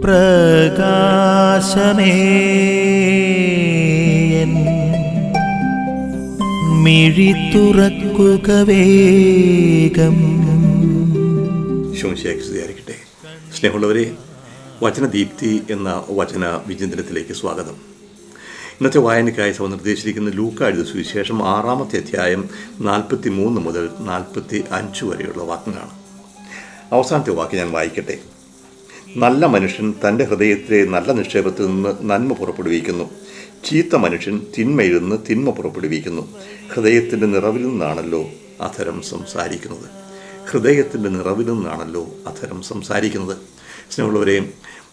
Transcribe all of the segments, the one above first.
പ്രകാശമേ മിഴി തുറക്കുക വേഗം. ശോശിയായിരിക്കട്ടെ. സ്നേഹമുള്ളവരെ, വചനദീപ്തി എന്ന വചന വിചിന്തനത്തിലേക്ക് സ്വാഗതം. ഇന്നത്തെ വായനയ്ക്കായി സഭ നിർദ്ദേശിച്ചിരിക്കുന്ന ലൂക്ക എഴുതിയ സുവിശേഷം 6-ാമത്തെ അധ്യായം 43 മുതൽ 45 വരെയുള്ള വാക്യങ്ങളാണ്. അവസാനത്തെ വാക്യം ഞാൻ വായിക്കട്ടെ. നല്ല മനുഷ്യൻ തൻ്റെ ഹൃദയത്തിലെ നല്ല നിക്ഷേപത്തിൽ നിന്ന് നന്മ പുറപ്പെടുവിക്കുന്നു. ചീത്ത മനുഷ്യൻ തിന്മയിൽ നിന്ന് തിന്മ പുറപ്പെടുവിക്കുന്നു. ഹൃദയത്തിൻ്റെ നിറവിൽ നിന്നാണല്ലോ അധരം സംസാരിക്കുന്നത്. ഹൃദയത്തിൻ്റെ നിറവിൽ നിന്നാണല്ലോ അധരം സംസാരിക്കുന്നത്. സ്നേഹമുള്ളവരെ,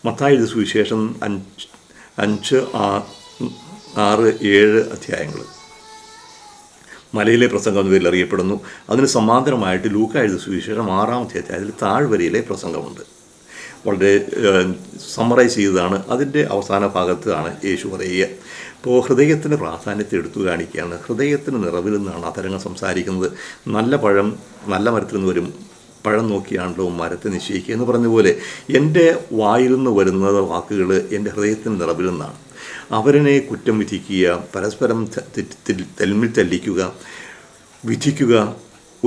മത്തായി എഴുതിയ സുവിശേഷം 5, 6, 7 അധ്യായങ്ങൾ മലയിലെ പ്രസംഗം എന്ന പേരിൽ അറിയപ്പെടുന്നു. അതിന് സമാന്തരമായിട്ട് ലൂക്ക എഴുതിയ സുവിശേഷം 6-ാമത്തെ അധ്യായത്തിൽ താഴ്വരയിലെ പ്രസംഗമുണ്ട്. വളരെ സമ്മറൈസ് ചെയ്തതാണ്. അതിൻ്റെ അവസാന ഭാഗത്താണ് യേശു പറയുക. ഇപ്പോൾ ഹൃദയത്തിൻ്റെ പ്രാധാന്യത്തെ എടുത്തു കാണിക്കുകയാണ്. ഹൃദയത്തിന് നിറവിൽ നിന്നാണ് അധരങ്ങൾ സംസാരിക്കുന്നത്. നല്ല പഴം നല്ല മരത്തിൽ നിന്ന് വരും, പഴം നോക്കിയാണല്ലോ മരത്തെ നിശ്ചയിക്കുക എന്ന് പറഞ്ഞ പോലെ എൻ്റെ വായിൽ നിന്ന് വരുന്ന വാക്കുകൾ എൻ്റെ ഹൃദയത്തിൻ്റെ നിറവിൽ നിന്നാണ്. അവരനെ കുറ്റം വിധിക്കുക, പരസ്പരം തമ്മിൽ തല്ലിക്കുക, വിധിക്കുക,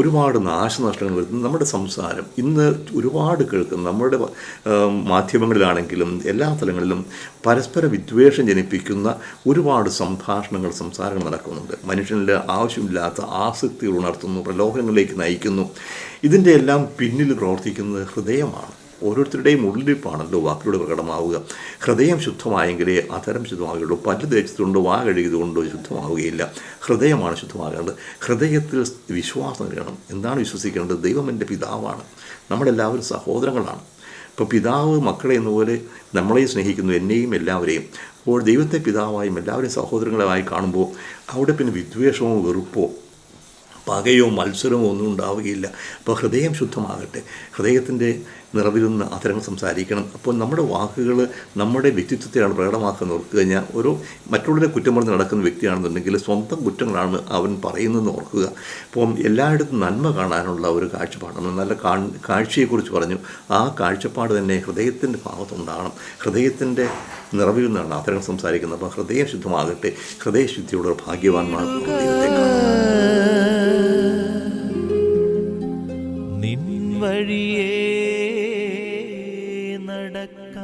ഒരുപാട് നാശനഷ്ടങ്ങൾ വരുന്ന നമ്മുടെ സംസാരം ഇന്ന് ഒരുപാട് കേൾക്കുന്നു. നമ്മുടെ മാധ്യമങ്ങളിലാണെങ്കിലും എല്ലാ തലങ്ങളിലും പരസ്പര വിദ്വേഷം ജനിപ്പിക്കുന്ന ഒരുപാട് സംസാരങ്ങൾ നടക്കുന്നുണ്ട്. മനുഷ്യനിൽ ആവശ്യമില്ലാത്ത ആസക്തികൾ ഉണർത്തുന്നു, പ്രലോഭനങ്ങളിലേക്ക് നയിക്കുന്നു. ഇതിൻ്റെ എല്ലാം പിന്നിൽ പ്രവർത്തിക്കുന്നത് ഹൃദയമാണ്. ഓരോരുത്തരുടെയും ഉള്ളിലിപ്പാണല്ലോ വാക്കിലൂടെ പ്രകടമാവുക. ഹൃദയം ശുദ്ധമായെങ്കിലേ അധരം ശുദ്ധമാവുകയുള്ളൂ. പല്ല് തേച്ചതുകൊണ്ടോ വാ കഴുകിയതുകൊണ്ടോ ശുദ്ധമാവുകയില്ല. ഹൃദയമാണ് ശുദ്ധമാകേണ്ടത്. ഹൃദയത്തിൽ വിശ്വാസം വേണം. എന്താണ് വിശ്വസിക്കേണ്ടത്? ദൈവം എൻ്റെ പിതാവാണ്, നമ്മളെല്ലാവരും സഹോദരങ്ങളാണ്. ഇപ്പോൾ പിതാവ് മക്കളെ എന്നപോലെ നമ്മളെയും സ്നേഹിക്കുന്നു, എന്നെയും എല്ലാവരെയും. അപ്പോൾ ദൈവത്തെ പിതാവായും എല്ലാവരെയും സഹോദരങ്ങളായി കാണുമ്പോൾ അവിടെ പിന്നെ വിദ്വേഷമോ വെറുപ്പോ പകയോ മത്സരമോ ഒന്നും ഉണ്ടാവുകയില്ല. അപ്പോൾ ഹൃദയം ശുദ്ധമാകട്ടെ. ഹൃദയത്തിൻ്റെ നിറവിൽ നിന്ന് അധരങ്ങൾ സംസാരിക്കണം. അപ്പോൾ നമ്മുടെ വാക്കുകൾ നമ്മുടെ വ്യക്തിത്വത്തെയാണ് പ്രകടമാക്കുന്നത്. ഓർക്കുക, ഞാൻ മറ്റുള്ളവരെ കുറ്റം പറഞ്ഞ് നടക്കുന്ന വ്യക്തിയാണെന്നുണ്ടെങ്കിൽ സ്വന്തം കുറ്റങ്ങളാണ് അവൻ പറയുന്നതെന്ന് ഓർക്കുക. അപ്പം എല്ലായിടത്തും നന്മ കാണാനുള്ള ഒരു കാഴ്ചപ്പാടാണ്. നല്ല കാഴ്ചയെക്കുറിച്ച് പറഞ്ഞു. ആ കാഴ്ചപ്പാട് തന്നെ ഹൃദയത്തിൻ്റെ ഭാഗത്തുണ്ടാകണം. ഹൃദയത്തിൻ്റെ നിറവിൽ നിന്നാണ് അധരങ്ങൾ സംസാരിക്കുന്നത്. അപ്പോൾ ഹൃദയം ശുദ്ധമാകട്ടെ. ഹൃദയശുദ്ധിയുള്ള ഭാഗ്യവാന്മാർ ദൈവത്തെ കാണും.